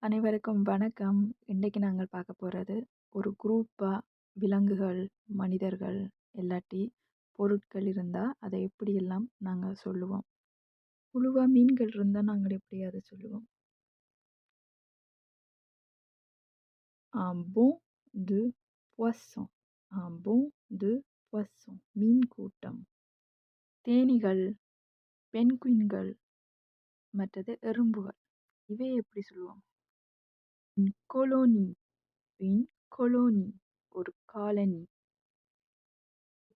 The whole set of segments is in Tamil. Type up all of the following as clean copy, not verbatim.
அனைவருக்கும் வணக்கம். இன்னைக்கு நாங்கள் பார்க்க போறது, ஒரு குரூப்பா விலங்குகள், மனிதர்கள் இல்லாட்டி பொருட்கள் இருந்தா, அதை எப்படியெல்லாம் நாங்க சொல்லுவோம். குழுவா மீன்கள் இருந்தா நாங்கள் எப்படி அத சொல்லுவோம்? Un bond de poisson. Un bond de poisson. மீன் கூட்டம். தேனீகள், பென்குயின்கள், மற்றது எறும்புகள். இவை எப்படி சொல்லுவோம்? Une colonie. Une colonie. ஒரு காலனி.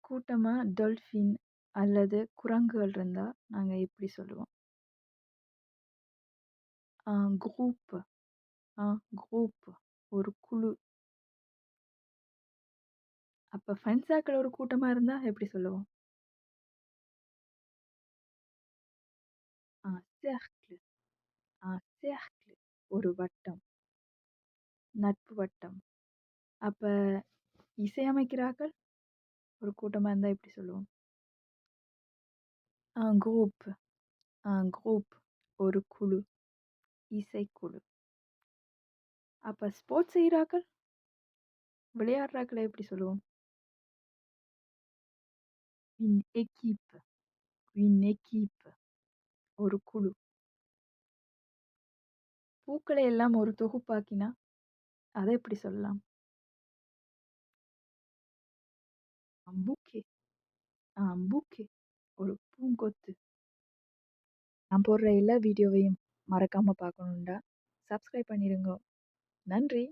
கூட்டமா டால்ஃபின் அல்லது குரங்குகள் இருந்தா நாங்க இப்படி சொல்லுவோம். குரூப் குரூப் ஒரு குழு. அப்ப ஃப்ரெண்ட்ஸ் சர்க்கிள் ஒரு கூட்டமா இருந்தா எப்படி சொல்லுவோம்? cercle. cercle ஒரு வட்டம், நட்பு வட்டம். அப்ப இசையமைக்கிறார்கள் ஒரு கூட்டமா இருந்தா எப்படி சொல்லுவோம்? குரூப் குரூப் ஒரு குழு, இசைக்குழு. அப்ப ஸ்போர்ட்ஸ் செய்கிறார்கள், விளையாடுறாக்களை எப்படி சொல்லுவோம்? une équipe. une équipe ஒரு குழு. பூக்களை எல்லாம் ஒரு தொகுப்பாக்கினா அதை எப்படி சொல்லலாம்? பூக்கே. பூக்கே ஒரு பூங்கொத்து. நான் போடுற எல்லா வீடியோவையும் மறக்காம பார்க்கணுண்டா சப்ஸ்கிரைப் பண்ணிடுங்க. நன்றி.